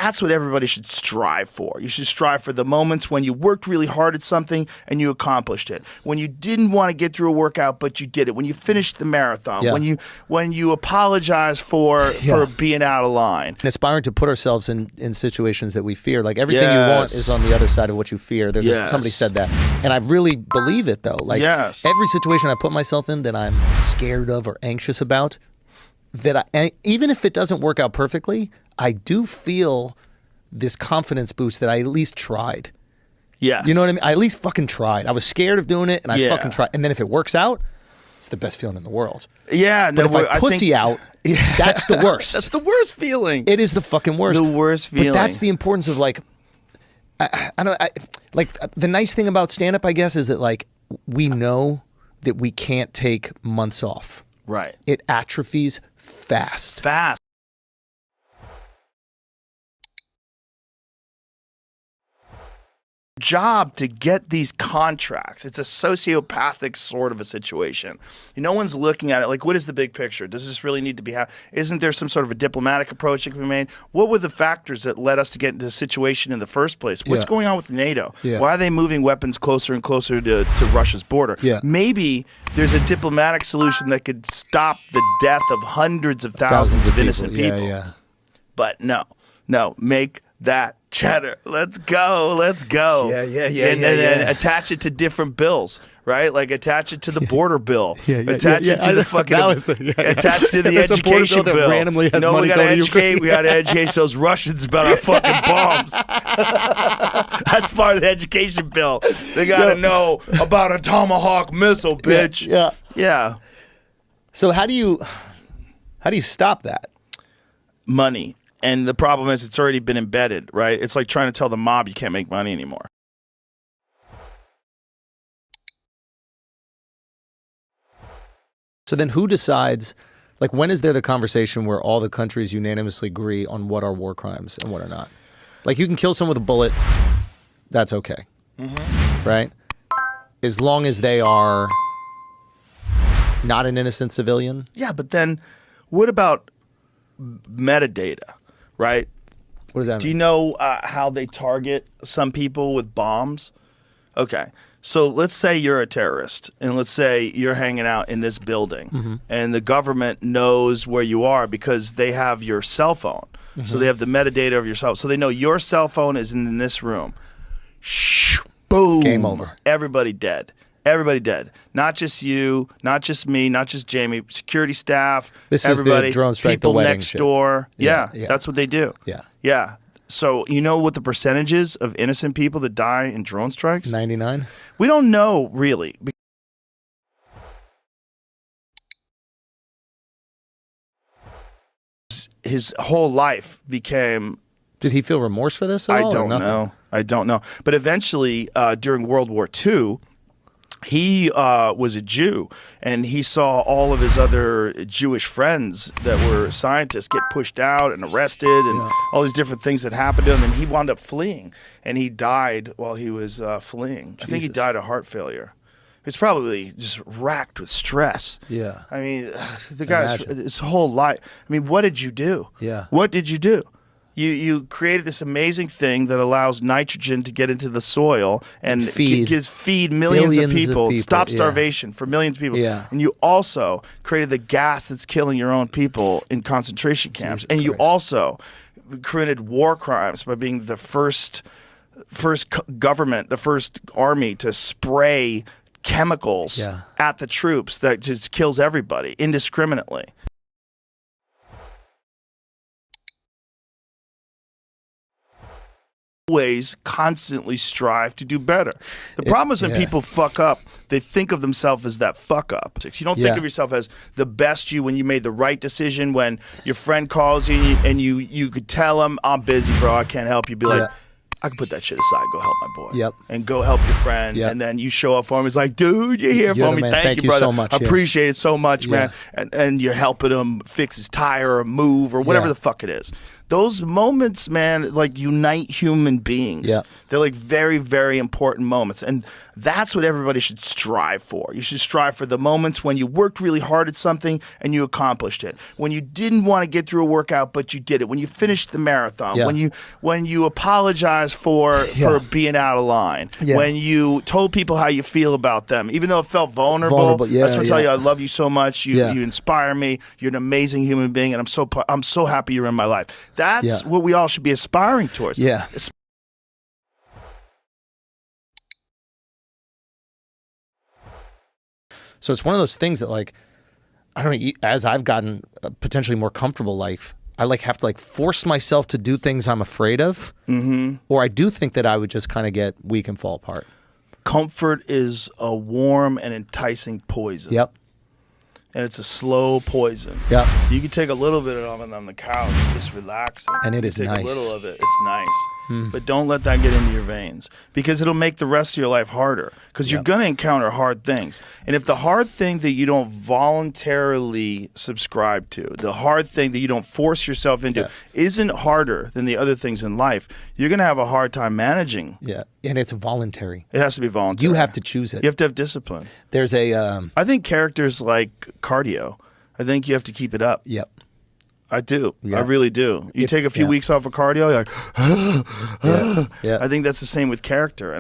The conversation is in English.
that's what everybody should strive for. You should strive for the moments when you worked really hard at something and you accomplished it. When you didn't want to get through a workout, but you did it. When you finished the marathon. Yeah. When you apologize for being out of line. And aspiring to put ourselves in situations that we fear. Like everything you want is on the other side of what you fear. There's somebody said that. And I really believe it though. Like every situation I put myself in that I'm scared of or anxious about, even if it doesn't work out perfectly, I do feel this confidence boost that I at least tried. Yes. You know what I mean? I at least fucking tried. I was scared of doing it, and I fucking tried. And then if it works out, it's the best feeling in the world. Yeah. But if I pussy out, that's the worst. That's the worst feeling. It is the fucking worst. The worst feeling. But that's the importance of like, the nice thing about stand-up, I guess, is that like we know that we can't take months off. Right. It atrophies fast. Job to get these contracts. It's a sociopathic sort of a situation. No one's looking at it like, what is the big picture? Does this really need to be Isn't there some sort of a diplomatic approach that can be made? What were the factors that led us to get into this situation in the first place? What's going on with NATO? Why are they moving weapons closer and closer to Russia's border? Maybe there's a diplomatic solution that could stop the death of hundreds of thousands of innocent people. But no, make that cheddar. Let's go. And attach it to different bills, right? Like attach it to the border bill. Attach it to the fucking. Attach it to the education bill. Randomly has we gotta educate. We gotta educate those Russians about our fucking bombs. That's part of the education bill. They gotta know about a Tomahawk missile, bitch. Yeah. So how do you stop that? Money. And the problem is it's already been embedded, right? It's like trying to tell the mob you can't make money anymore. So then who decides, like when is there the conversation where all the countries unanimously agree on what are war crimes and what are not? Like you can kill someone with a bullet, that's okay, right? As long as they are not an innocent civilian? Yeah, but then what about metadata? Right? What does that mean? Do you know how they target some people with bombs? Okay. So let's say you're a terrorist, and let's say you're hanging out in this building, and the government knows where you are because they have your cell phone. So they have the metadata of your cell phone. So they know your cell phone is in this room. Shh, boom. Game over. Everybody dead. Everybody dead. Not just you, not just me, not just Jamie. Security staff, everybody. Is the drone strike, people the wedding next shit. door. Yeah, that's what they do. Yeah. So you know what the percentages of innocent people that die in drone strikes? 99? We don't know, really. His whole life became... Did he feel remorse for this at all? I don't know. But eventually, during World War II, he was a Jew, and he saw all of his other Jewish friends that were scientists get pushed out and arrested and all these different things that happened to him, and he wound up fleeing, and he died while he was fleeing. Jesus. I think he died of heart failure. He's probably just racked with stress. Yeah. I mean, the guy's his whole life. I mean, what did you do? Yeah. What did you do? You created this amazing thing that allows nitrogen to get into the soil and feed millions of people, stop starvation for millions of people. Yeah. And you also created the gas that's killing your own people in concentration camps. Jesus and you Christ. also committed war crimes by being the first government, the first army to spray chemicals at the troops that just kills everybody indiscriminately. Always constantly strive to do better. The problem is when people fuck up, they think of themselves as that fuck up. You don't think of yourself as the best you when you made the right decision, when your friend calls you and you could tell him, I'm busy, bro, I can't help you. Be like, I can put that shit aside, go help my boy. And go help your friend. And then you show up for him. He's like, dude, you're here for me. Thank you, brother. So much. I appreciate it so much, man. And you're helping him fix his tire or move or whatever the fuck it is. those moments, man, like unite human beings. Yeah. They're like very, very important moments. And that's what everybody should strive for. You should strive for the moments when you worked really hard at something and you accomplished it. When you didn't want to get through a workout, but you did it. When you finished the marathon. Yeah. When you apologized for being out of line. Yeah. When you told people how you feel about them, even though it felt vulnerable. Yeah, I just want to tell you, I love you so much. You inspire me. You're an amazing human being, and I'm so happy you're in my life. That's what we all should be aspiring towards. Yeah. So it's one of those things that, like, I don't know, as I've gotten a potentially more comfortable life, I like have to like force myself to do things I'm afraid of, or I do think that I would just kind of get weak and fall apart. Comfort is a warm and enticing poison. Yep. And it's a slow poison. Yep. You can take a little bit of it on the couch, just relaxing. And it is nice. Take a little of it. It's nice. But don't let that get into your veins, because it'll make the rest of your life harder, because you're going to encounter hard things. And if the hard thing that you don't voluntarily subscribe to, the hard thing that you don't force yourself into isn't harder than the other things in life, you're going to have a hard time managing. Yeah. And it's voluntary. It has to be voluntary. You have to choose it. You have to have discipline. There's a... I think characters like cardio. I think you have to keep it up. Yep. I do. I really do. You take a few weeks off of cardio, you're like, I think that's the same with character.